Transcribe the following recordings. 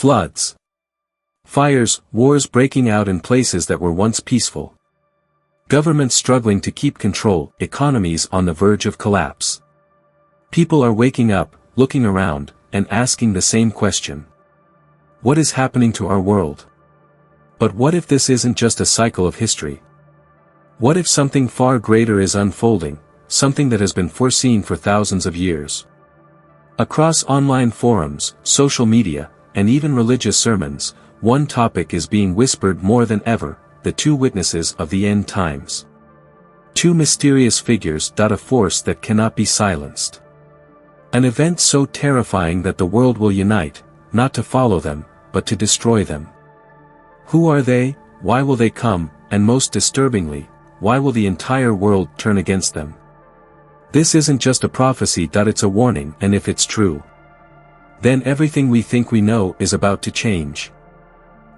Floods. Fires, wars breaking out in places that were once peaceful. Governments struggling to keep control, economies on the verge of collapse. People are waking up, looking around, and asking the same question. What is happening to our world? But what if this isn't just a cycle of history? What if something far greater is unfolding, something that has been foreseen for thousands of years? Across online forums, social media, and even religious sermons, one topic is being whispered more than ever: the two witnesses of the end times. Two mysterious figures, a force that cannot be silenced. An event so terrifying that the world will unite, not to follow them, but to destroy them. Who are they, why will they come, and most disturbingly, why will the entire world turn against them? This isn't just a prophecy, it's a warning, and if it's true, then everything we think we know is about to change.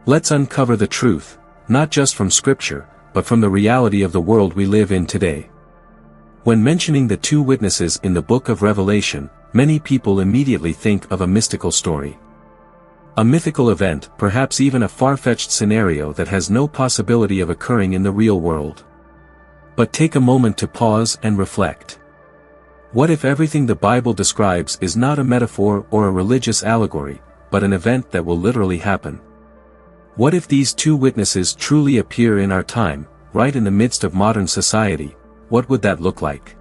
Let's uncover the truth, not just from Scripture, but from the reality of the world we live in today. When mentioning the two witnesses in the book of Revelation, many people immediately think of a mystical story. A mythical event, perhaps even a far-fetched scenario that has no possibility of occurring in the real world. But take a moment to pause and reflect. What if everything the Bible describes is not a metaphor or a religious allegory, but an event that will literally happen? What if these two witnesses truly appear in our time, right in the midst of modern society? What would that look like?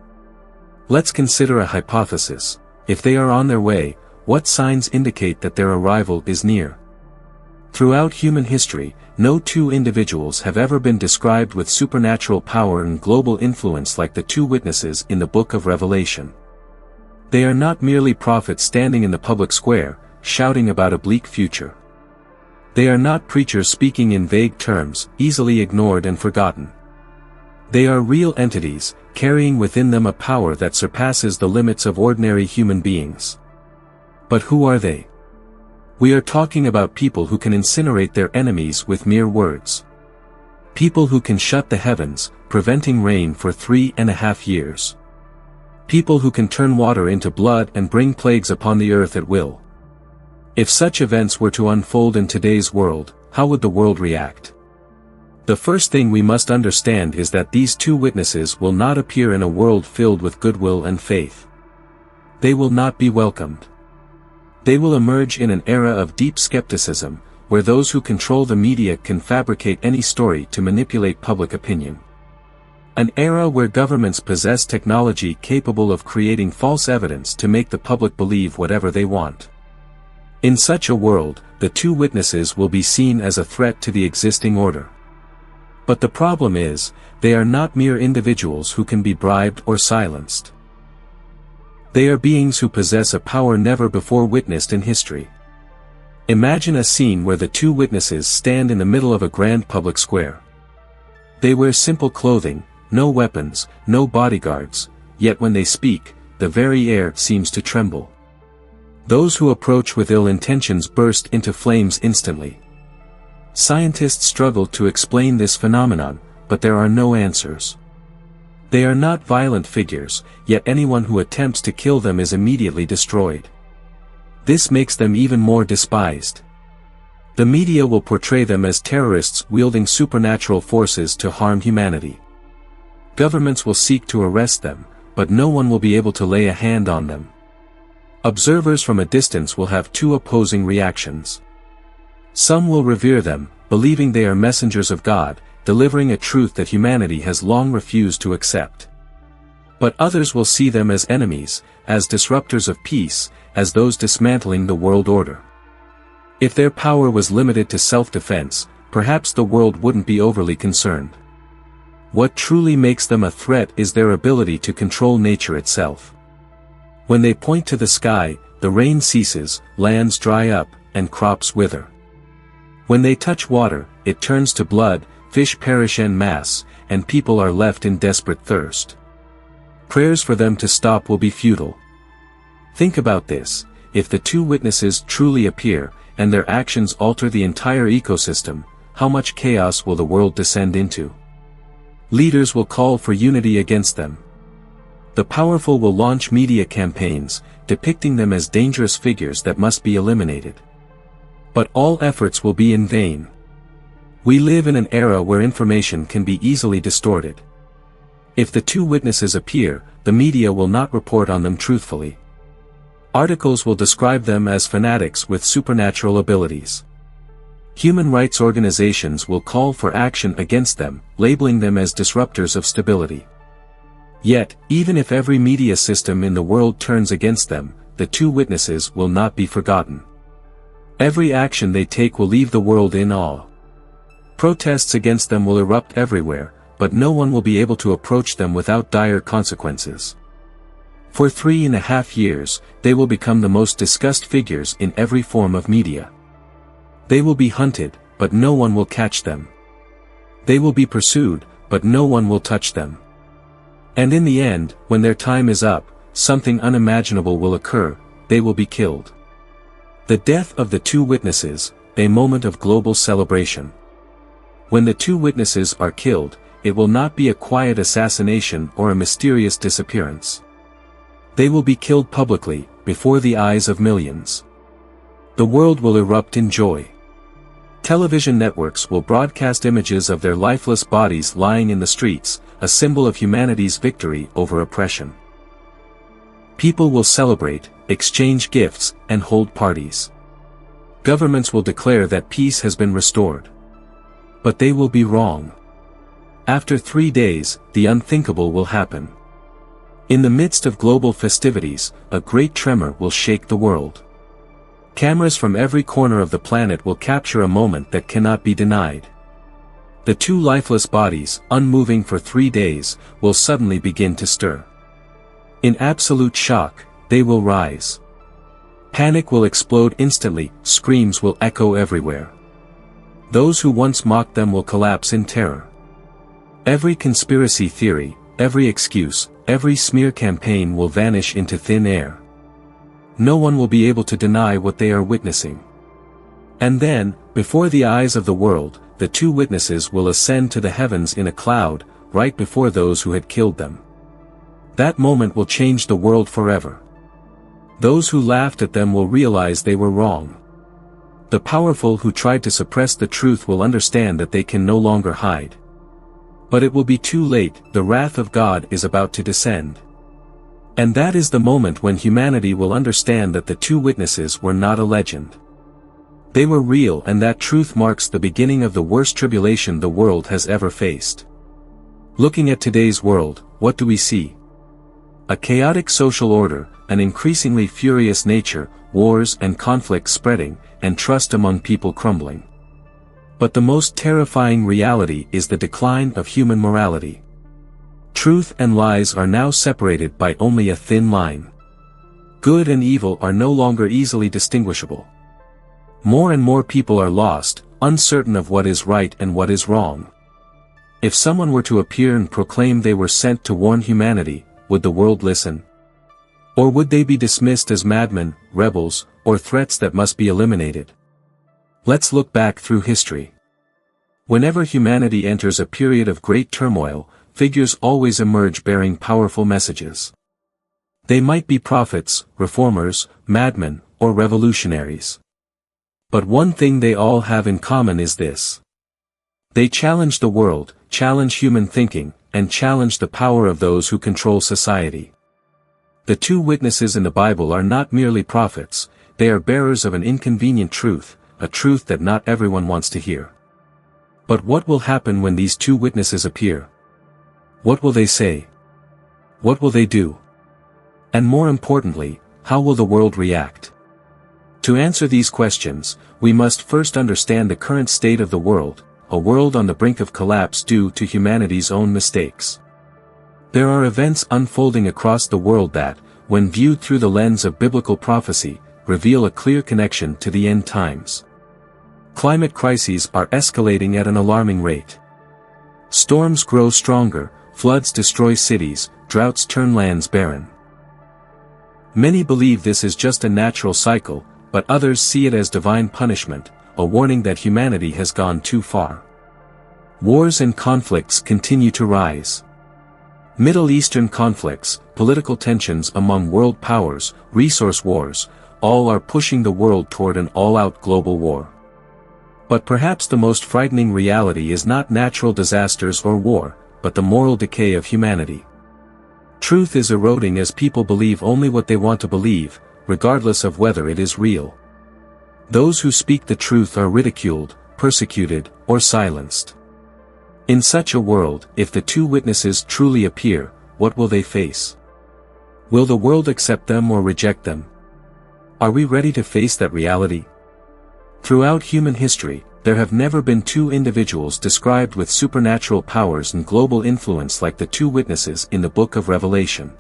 Let's consider a hypothesis. If they are on their way, what signs indicate that their arrival is near? Throughout human history, no two individuals have ever been described with supernatural power and global influence like the two witnesses in the book of Revelation. They are not merely prophets standing in the public square, shouting about a bleak future. They are not preachers speaking in vague terms, easily ignored and forgotten. They are real entities, carrying within them a power that surpasses the limits of ordinary human beings. But who are they? We are talking about people who can incinerate their enemies with mere words. People who can shut the heavens, preventing rain for 3.5 years. People who can turn water into blood and bring plagues upon the earth at will. If such events were to unfold in today's world, how would the world react? The first thing we must understand is that these two witnesses will not appear in a world filled with goodwill and faith. They will not be welcomed. They will emerge in an era of deep skepticism, where those who control the media can fabricate any story to manipulate public opinion. An era where governments possess technology capable of creating false evidence to make the public believe whatever they want. In such a world, the two witnesses will be seen as a threat to the existing order. But the problem is, they are not mere individuals who can be bribed or silenced. They are beings who possess a power never before witnessed in history. Imagine a scene where the two witnesses stand in the middle of a grand public square. They wear simple clothing, no weapons, no bodyguards, yet when they speak, the very air seems to tremble. Those who approach with ill intentions burst into flames instantly. Scientists struggle to explain this phenomenon, but there are no answers. They are not violent figures, yet anyone who attempts to kill them is immediately destroyed. This makes them even more despised. The media will portray them as terrorists wielding supernatural forces to harm humanity. Governments will seek to arrest them, but no one will be able to lay a hand on them. Observers from a distance will have two opposing reactions. Some will revere them, believing they are messengers of God, delivering a truth that humanity has long refused to accept. But others will see them as enemies, as disruptors of peace, as those dismantling the world order. If their power was limited to self-defense, perhaps the world wouldn't be overly concerned. What truly makes them a threat is their ability to control nature itself. When they point to the sky, the rain ceases, lands dry up, and crops wither. When they touch water, it turns to blood, fish perish en masse, and people are left in desperate thirst. Prayers for them to stop will be futile. Think about this: if the two witnesses truly appear, and their actions alter the entire ecosystem, how much chaos will the world descend into? Leaders will call for unity against them. The powerful will launch media campaigns, depicting them as dangerous figures that must be eliminated. But all efforts will be in vain. We live in an era where information can be easily distorted. If the two witnesses appear, the media will not report on them truthfully. Articles will describe them as fanatics with supernatural abilities. Human rights organizations will call for action against them, labeling them as disruptors of stability. Yet, even if every media system in the world turns against them, the two witnesses will not be forgotten. Every action they take will leave the world in awe. Protests against them will erupt everywhere, but no one will be able to approach them without dire consequences. For 3.5 years, they will become the most discussed figures in every form of media. They will be hunted, but no one will catch them. They will be pursued, but no one will touch them. And in the end, when their time is up, something unimaginable will occur: they will be killed. The death of the two witnesses, a moment of global celebration. When the two witnesses are killed, it will not be a quiet assassination or a mysterious disappearance. They will be killed publicly, before the eyes of millions. The world will erupt in joy. Television networks will broadcast images of their lifeless bodies lying in the streets, a symbol of humanity's victory over oppression. People will celebrate, exchange gifts, and hold parties. Governments will declare that peace has been restored. But they will be wrong. After 3 days, the unthinkable will happen. In the midst of global festivities, a great tremor will shake the world. Cameras from every corner of the planet will capture a moment that cannot be denied. The two lifeless bodies, unmoving for 3 days, will suddenly begin to stir. In absolute shock, they will rise. Panic will explode instantly, screams will echo everywhere. Those who once mocked them will collapse in terror. Every conspiracy theory, every excuse, every smear campaign will vanish into thin air. No one will be able to deny what they are witnessing. And then, before the eyes of the world, the two witnesses will ascend to the heavens in a cloud, right before those who had killed them. That moment will change the world forever. Those who laughed at them will realize they were wrong. The powerful who tried to suppress the truth will understand that they can no longer hide. But it will be too late, the wrath of God is about to descend. And that is the moment when humanity will understand that the two witnesses were not a legend. They were real, and that truth marks the beginning of the worst tribulation the world has ever faced. Looking at today's world, what do we see? A chaotic social order, an increasingly furious nature, wars and conflicts spreading, and trust among people crumbling. But the most terrifying reality is the decline of human morality. Truth and lies are now separated by only a thin line. Good and evil are no longer easily distinguishable. More and more people are lost, uncertain of what is right and what is wrong. If someone were to appear and proclaim they were sent to warn humanity, would the world listen? Or would they be dismissed as madmen, rebels, or threats that must be eliminated? Let's look back through history. Whenever humanity enters a period of great turmoil, figures always emerge bearing powerful messages. They might be prophets, reformers, madmen, or revolutionaries. But one thing they all have in common is this. They challenge the world, challenge human thinking, and challenge the power of those who control society. The two witnesses in the Bible are not merely prophets, they are bearers of an inconvenient truth, a truth that not everyone wants to hear. But what will happen when these two witnesses appear? What will they say? What will they do? And more importantly, how will the world react? To answer these questions, we must first understand the current state of the world, a world on the brink of collapse due to humanity's own mistakes. There are events unfolding across the world that, when viewed through the lens of biblical prophecy, reveal a clear connection to the end times. Climate crises are escalating at an alarming rate. Storms grow stronger, floods destroy cities, droughts turn lands barren. Many believe this is just a natural cycle, but others see it as divine punishment, a warning that humanity has gone too far. Wars and conflicts continue to rise. Middle Eastern conflicts, political tensions among world powers, resource wars, all are pushing the world toward an all-out global war. But perhaps the most frightening reality is not natural disasters or war, but the moral decay of humanity. Truth is eroding as people believe only what they want to believe, regardless of whether it is real. Those who speak the truth are ridiculed, persecuted, or silenced. In such a world, if the two witnesses truly appear, what will they face? Will the world accept them or reject them? Are we ready to face that reality? Throughout human history, there have never been two individuals described with supernatural powers and global influence like the two witnesses in the book of Revelation.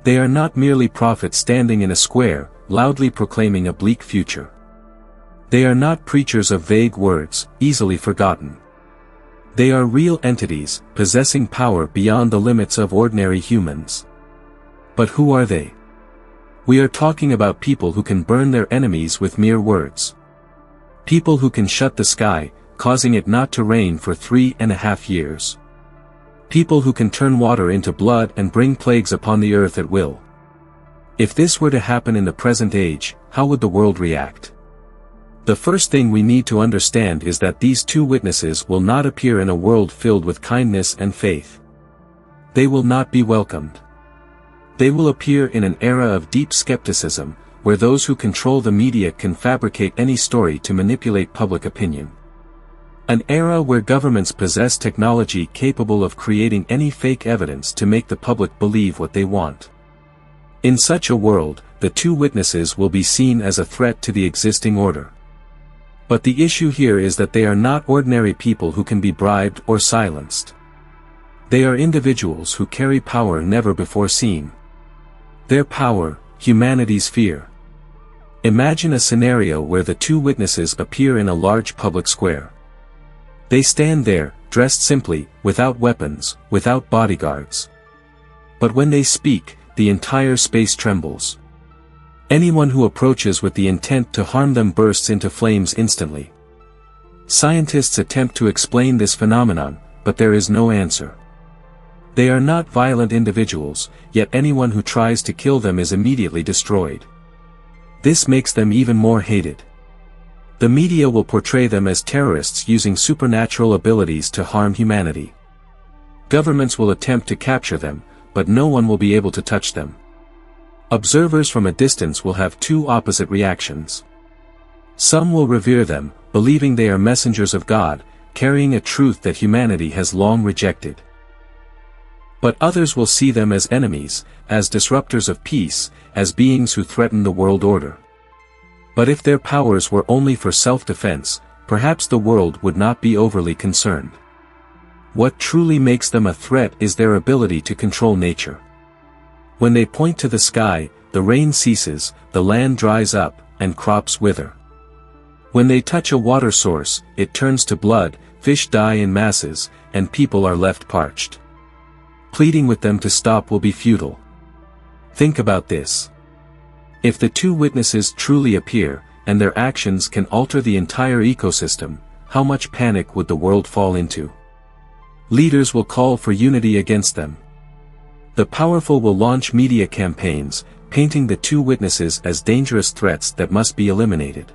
They are not merely prophets standing in a square, loudly proclaiming a bleak future. They are not preachers of vague words, easily forgotten. They are real entities, possessing power beyond the limits of ordinary humans. But who are they? We are talking about people who can burn their enemies with mere words. People who can shut the sky, causing it not to rain for 3.5 years. People who can turn water into blood and bring plagues upon the earth at will. If this were to happen in the present age, how would the world react? The first thing we need to understand is that these two witnesses will not appear in a world filled with kindness and faith. They will not be welcomed. They will appear in an era of deep skepticism, where those who control the media can fabricate any story to manipulate public opinion. An era where governments possess technology capable of creating any fake evidence to make the public believe what they want. In such a world, the two witnesses will be seen as a threat to the existing order. But the issue here is that they are not ordinary people who can be bribed or silenced. They are individuals who carry power never before seen. Their power, humanity's fear. Imagine a scenario where the two witnesses appear in a large public square. They stand there, dressed simply, without weapons, without bodyguards. But when they speak, the entire space trembles. Anyone who approaches with the intent to harm them bursts into flames instantly. Scientists attempt to explain this phenomenon, but there is no answer. They are not violent individuals, yet anyone who tries to kill them is immediately destroyed. This makes them even more hated. The media will portray them as terrorists using supernatural abilities to harm humanity. Governments will attempt to capture them, but no one will be able to touch them. Observers from a distance will have two opposite reactions. Some will revere them, believing they are messengers of God, carrying a truth that humanity has long rejected. But others will see them as enemies, as disruptors of peace, as beings who threaten the world order. But if their powers were only for self-defense, perhaps the world would not be overly concerned. What truly makes them a threat is their ability to control nature. When they point to the sky, the rain ceases, the land dries up, and crops wither. When they touch a water source, it turns to blood, fish die in masses, and people are left parched. Pleading with them to stop will be futile. Think about this. If the two witnesses truly appear, and their actions can alter the entire ecosystem, how much panic would the world fall into? Leaders will call for unity against them. The powerful will launch media campaigns, painting the two witnesses as dangerous threats that must be eliminated.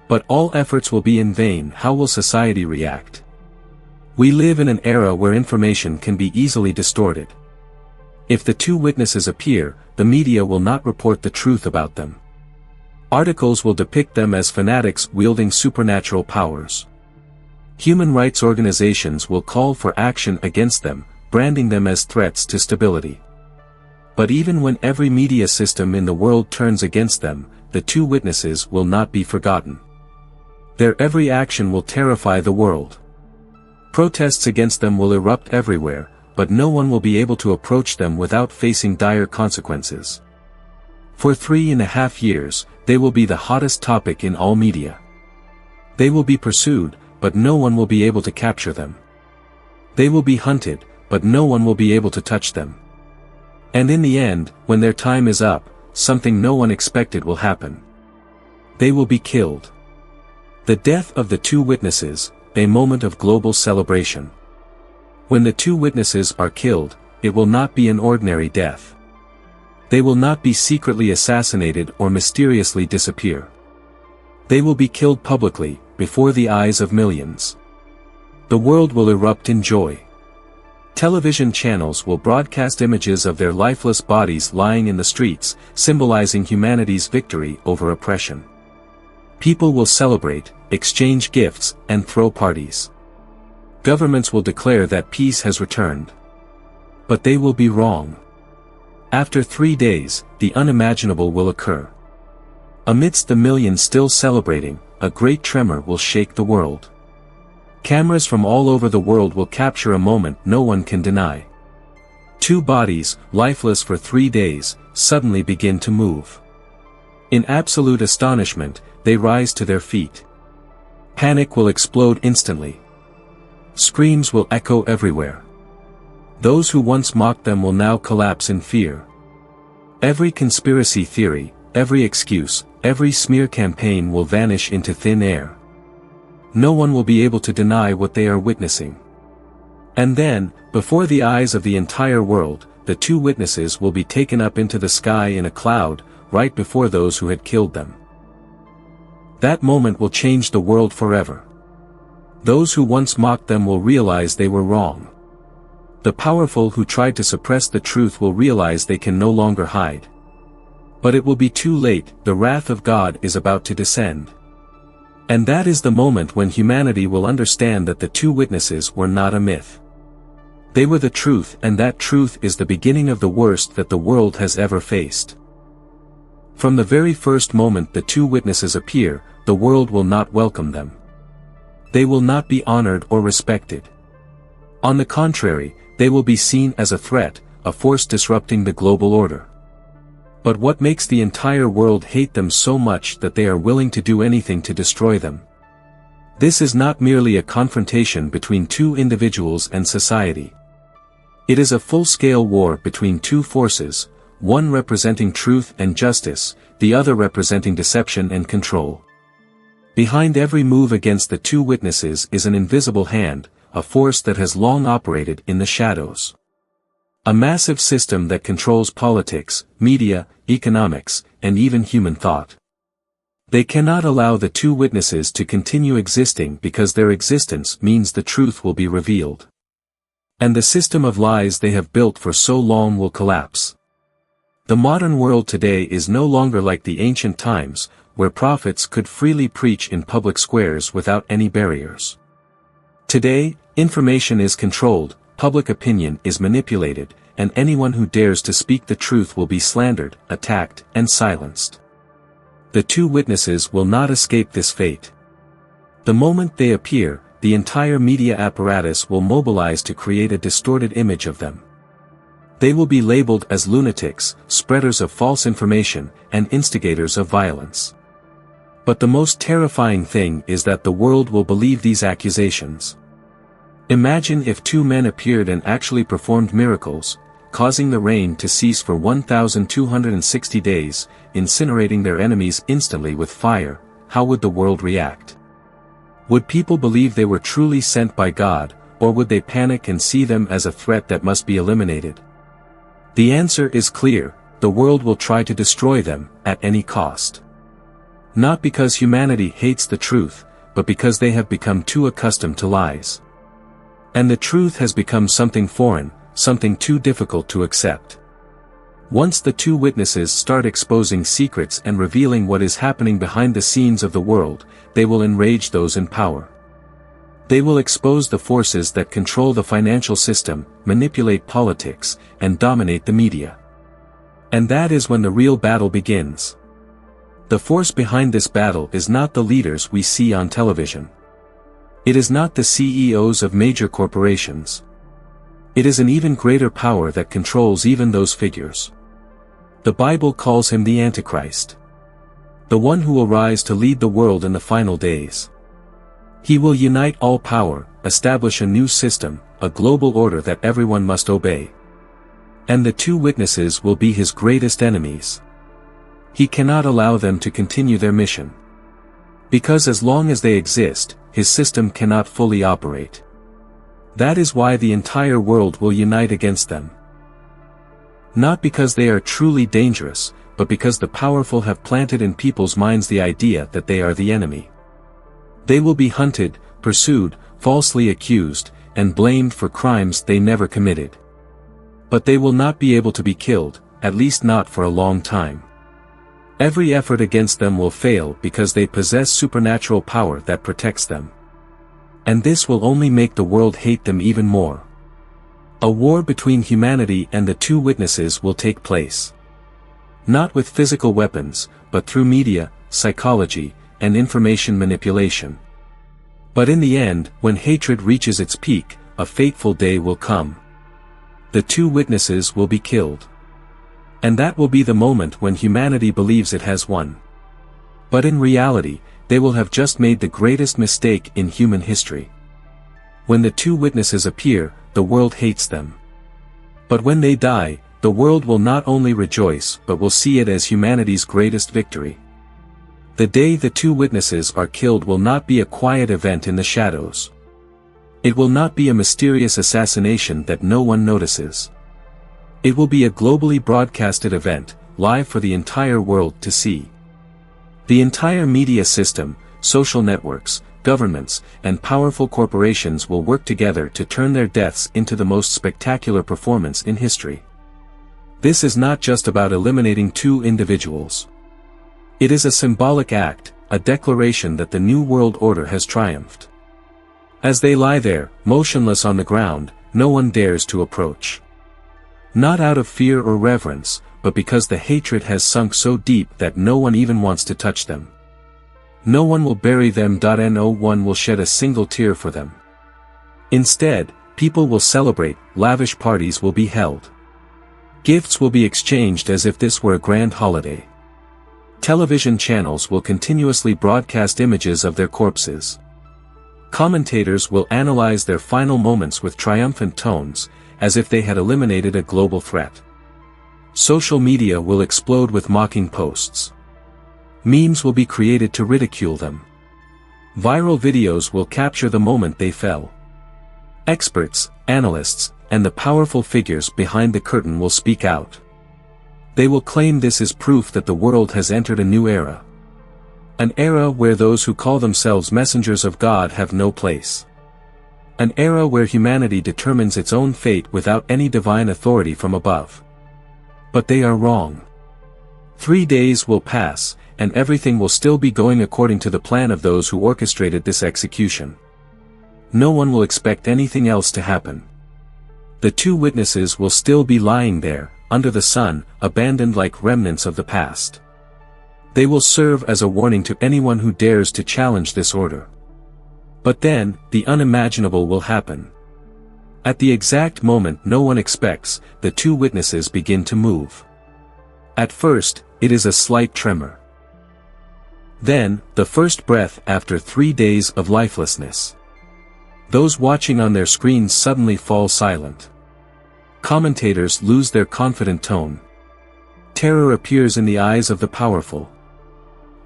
But all efforts will be in vain. How will society react? We live in an era where information can be easily distorted. If the two witnesses appear, the media will not report the truth about them. Articles will depict them as fanatics wielding supernatural powers. Human rights organizations will call for action against them, branding them as threats to stability. But even when every media system in the world turns against them, the two witnesses will not be forgotten. Their every action will terrify the world. Protests against them will erupt everywhere, but no one will be able to approach them without facing dire consequences. For 3.5 years, they will be the hottest topic in all media. They will be pursued, but no one will be able to capture them. They will be hunted, but no one will be able to touch them. And in the end, when their time is up, something no one expected will happen. They will be killed. The death of the two witnesses, a moment of global celebration. When the two witnesses are killed, it will not be an ordinary death. They will not be secretly assassinated or mysteriously disappear. They will be killed publicly, before the eyes of millions. The world will erupt in joy. Television channels will broadcast images of their lifeless bodies lying in the streets, symbolizing humanity's victory over oppression. People will celebrate, exchange gifts, and throw parties. Governments will declare that peace has returned. But they will be wrong. After 3 days, the unimaginable will occur. Amidst the millions still celebrating, a great tremor will shake the world. Cameras from all over the world will capture a moment no one can deny. 2 bodies, lifeless for 3 days, suddenly begin to move. In absolute astonishment, they rise to their feet. Panic will explode instantly. Screams will echo everywhere. Those who once mocked them will now collapse in fear. Every conspiracy theory, every excuse, every smear campaign will vanish into thin air. No one will be able to deny what they are witnessing. And then, before the eyes of the entire world, the 2 witnesses will be taken up into the sky in a cloud, right before those who had killed them. That moment will change the world forever. Those who once mocked them will realize they were wrong. The powerful who tried to suppress the truth will realize they can no longer hide. But it will be too late, the wrath of God is about to descend. And that is the moment when humanity will understand that the 2 witnesses were not a myth. They were the truth, and that truth is the beginning of the worst that the world has ever faced. From the very first moment the 2 witnesses appear, the world will not welcome them. They will not be honored or respected. On the contrary, they will be seen as a threat, a force disrupting the global order. But what makes the entire world hate them so much that they are willing to do anything to destroy them? This is not merely a confrontation between 2 individuals and society. It is a full-scale war between 2 forces, one representing truth and justice, the other representing deception and control. Behind every move against the 2 witnesses is an invisible hand, a force that has long operated in the shadows. A massive system that controls politics, media, economics, and even human thought. They cannot allow the 2 witnesses to continue existing because their existence means the truth will be revealed. And the system of lies they have built for so long will collapse. The modern world today is no longer like the ancient times, where prophets could freely preach in public squares without any barriers. Today, information is controlled, public opinion is manipulated, and anyone who dares to speak the truth will be slandered, attacked, and silenced. The 2 witnesses will not escape this fate. The moment they appear, the entire media apparatus will mobilize to create a distorted image of them. They will be labeled as lunatics, spreaders of false information, and instigators of violence. But the most terrifying thing is that the world will believe these accusations. Imagine if 2 men appeared and actually performed miracles, causing the rain to cease for 1,260 days, incinerating their enemies instantly with fire. How would the world react? Would people believe they were truly sent by God, or would they panic and see them as a threat that must be eliminated? The answer is clear: the world will try to destroy them, at any cost. Not because humanity hates the truth, but because they have become too accustomed to lies. And the truth has become something foreign, something too difficult to accept. Once the 2 witnesses start exposing secrets and revealing what is happening behind the scenes of the world, they will enrage those in power. They will expose the forces that control the financial system, manipulate politics, and dominate the media. And that is when the real battle begins. The force behind this battle is not the leaders we see on television. It is not the CEOs of major corporations. It is an even greater power that controls even those figures. The Bible calls him the Antichrist. The one who will rise to lead the world in the final days. He will unite all power, establish a new system, a global order that everyone must obey. And the 2 witnesses will be his greatest enemies. He cannot allow them to continue their mission. Because as long as they exist, his system cannot fully operate. That is why the entire world will unite against them. Not because they are truly dangerous, but because the powerful have planted in people's minds the idea that they are the enemy. They will be hunted, pursued, falsely accused, and blamed for crimes they never committed. But they will not be able to be killed, at least not for a long time. Every effort against them will fail because they possess supernatural power that protects them. And this will only make the world hate them even more. A war between humanity and the two witnesses will take place. Not with physical weapons, but through media, psychology, and information manipulation. But in the end, when hatred reaches its peak, a fateful day will come. The two witnesses will be killed. And that will be the moment when humanity believes it has won. But in reality, they will have just made the greatest mistake in human history. When the two witnesses appear, the world hates them. But when they die, the world will not only rejoice but will see it as humanity's greatest victory. The day the two witnesses are killed will not be a quiet event in the shadows. It will not be a mysterious assassination that no one notices. It will be a globally broadcasted event, live for the entire world to see. The entire media system, social networks, governments, and powerful corporations will work together to turn their deaths into the most spectacular performance in history. This is not just about eliminating two individuals. It is a symbolic act, a declaration that the New World Order has triumphed. As they lie there, motionless on the ground, no one dares to approach. Not out of fear or reverence, but because the hatred has sunk so deep that no one even wants to touch them. No one will bury them. No one will shed a single tear for them. Instead, people will celebrate, lavish parties will be held. Gifts will be exchanged as if this were a grand holiday. Television channels will continuously broadcast images of their corpses. Commentators will analyze their final moments with triumphant tones, as if they had eliminated a global threat. Social media will explode with mocking posts. Memes will be created to ridicule them. Viral videos will capture the moment they fell. Experts, analysts, and the powerful figures behind the curtain will speak out. They will claim this is proof that the world has entered a new era. An era where those who call themselves messengers of God have no place. An era where humanity determines its own fate without any divine authority from above. But they are wrong. 3 days will pass, and everything will still be going according to the plan of those who orchestrated this execution. No one will expect anything else to happen. The two witnesses will still be lying there, under the sun, abandoned like remnants of the past. They will serve as a warning to anyone who dares to challenge this order. But then, the unimaginable will happen. At the exact moment no one expects, the two witnesses begin to move. At first, it is a slight tremor. Then, the first breath after 3 days of lifelessness. Those watching on their screens suddenly fall silent. Commentators lose their confident tone. Terror appears in the eyes of the powerful.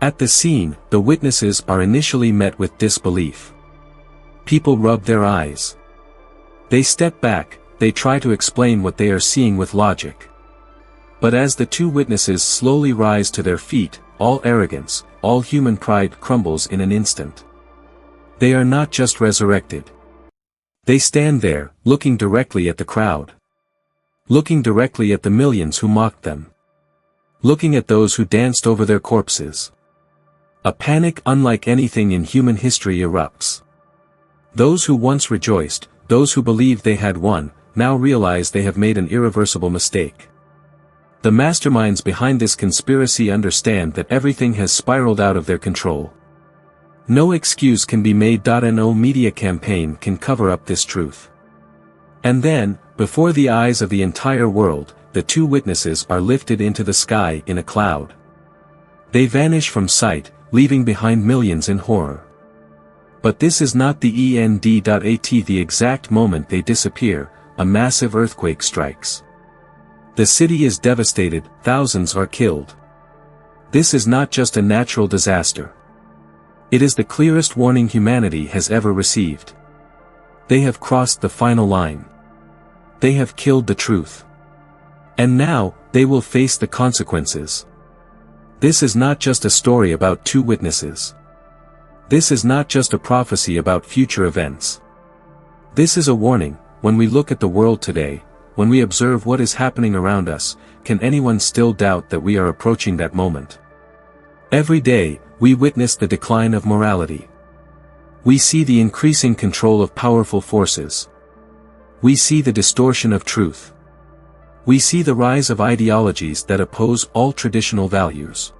At the scene, the witnesses are initially met with disbelief. People rub their eyes. They step back, they try to explain what they are seeing with logic. But as the two witnesses slowly rise to their feet, all arrogance, all human pride crumbles in an instant. They are not just resurrected. They stand there, looking directly at the crowd. Looking directly at the millions who mocked them. Looking at those who danced over their corpses. A panic unlike anything in human history erupts. Those who once rejoiced, those who believed they had won, now realize they have made an irreversible mistake. The masterminds behind this conspiracy understand that everything has spiraled out of their control. No excuse can be made. No media campaign can cover up this truth. And then, before the eyes of the entire world, the two witnesses are lifted into the sky in a cloud. They vanish from sight, leaving behind millions in horror. But this is not the end. At the exact moment they disappear, a massive earthquake strikes. The city is devastated, thousands are killed. This is not just a natural disaster. It is the clearest warning humanity has ever received. They have crossed the final line. They have killed the truth. And now, they will face the consequences. This is not just a story about two witnesses. This is not just a prophecy about future events. This is a warning. When we look at the world today, when we observe what is happening around us, can anyone still doubt that we are approaching that moment? Every day, we witness the decline of morality. We see the increasing control of powerful forces. We see the distortion of truth. We see the rise of ideologies that oppose all traditional values.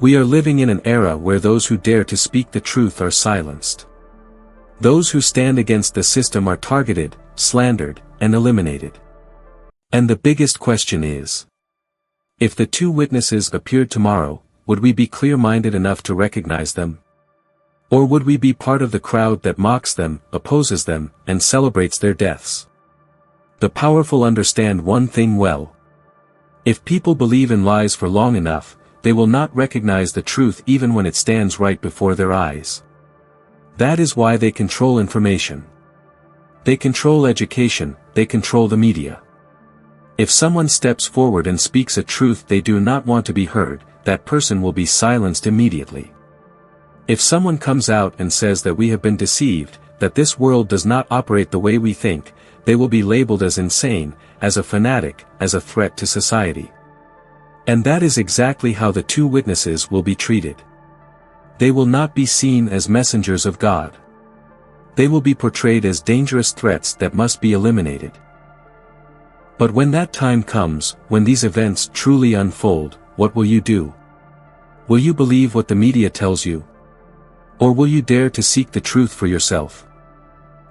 We are living in an era where those who dare to speak the truth are silenced. Those who stand against the system are targeted, slandered, and eliminated. And the biggest question is, if the two witnesses appeared tomorrow, would we be clear-minded enough to recognize them? Or would we be part of the crowd that mocks them, opposes them, and celebrates their deaths? The powerful understand one thing well. If people believe in lies for long enough, they will not recognize the truth even when it stands right before their eyes. That is why they control information. They control education, they control the media. If someone steps forward and speaks a truth they do not want to be heard, that person will be silenced immediately. If someone comes out and says that we have been deceived, that this world does not operate the way we think, they will be labeled as insane, as a fanatic, as a threat to society. And that is exactly how the two witnesses will be treated. They will not be seen as messengers of God. They will be portrayed as dangerous threats that must be eliminated. But when that time comes, when these events truly unfold, what will you do? Will you believe what the media tells you? Or will you dare to seek the truth for yourself?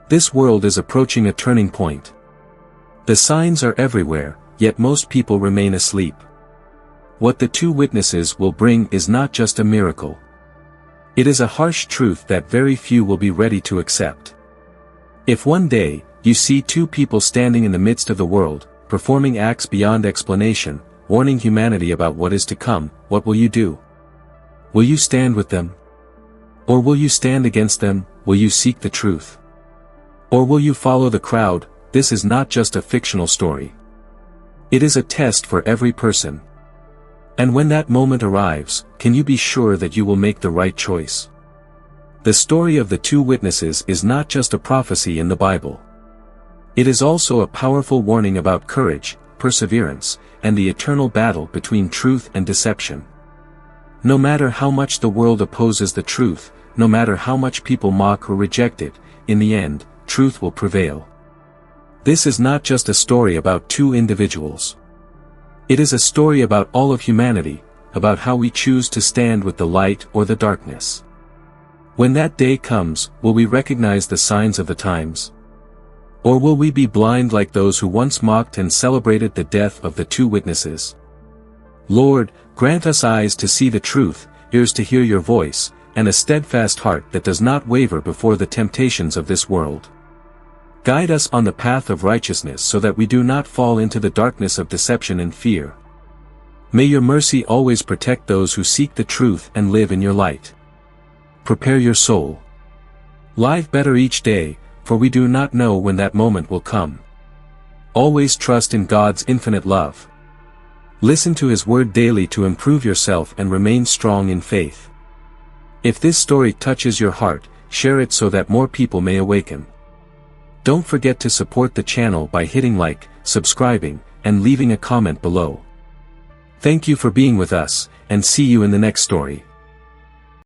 This world is approaching a turning point. The signs are everywhere, yet most people remain asleep. What the two witnesses will bring is not just a miracle. It is a harsh truth that very few will be ready to accept. If one day, you see two people standing in the midst of the world, performing acts beyond explanation, warning humanity about what is to come, what will you do? Will you stand with them? Or will you stand against them? Will you seek the truth? Or will you follow the crowd? This is not just a fictional story. It is a test for every person. And when that moment arrives, can you be sure that you will make the right choice? The story of the two witnesses is not just a prophecy in the Bible. It is also a powerful warning about courage, perseverance, and the eternal battle between truth and deception. No matter how much the world opposes the truth, no matter how much people mock or reject it, in the end, truth will prevail. This is not just a story about two individuals. It is a story about all of humanity, about how we choose to stand with the light or the darkness. When that day comes, will we recognize the signs of the times? Or will we be blind like those who once mocked and celebrated the death of the two witnesses? Lord, grant us eyes to see the truth, ears to hear your voice, and a steadfast heart that does not waver before the temptations of this world. Guide us on the path of righteousness so that we do not fall into the darkness of deception and fear. May your mercy always protect those who seek the truth and live in your light. Prepare your soul. Live better each day, for we do not know when that moment will come. Always trust in God's infinite love. Listen to His word daily to improve yourself and remain strong in faith. If this story touches your heart, share it so that more people may awaken. Don't forget to support the channel by hitting like, subscribing, and leaving a comment below. Thank you for being with us, and see you in the next story.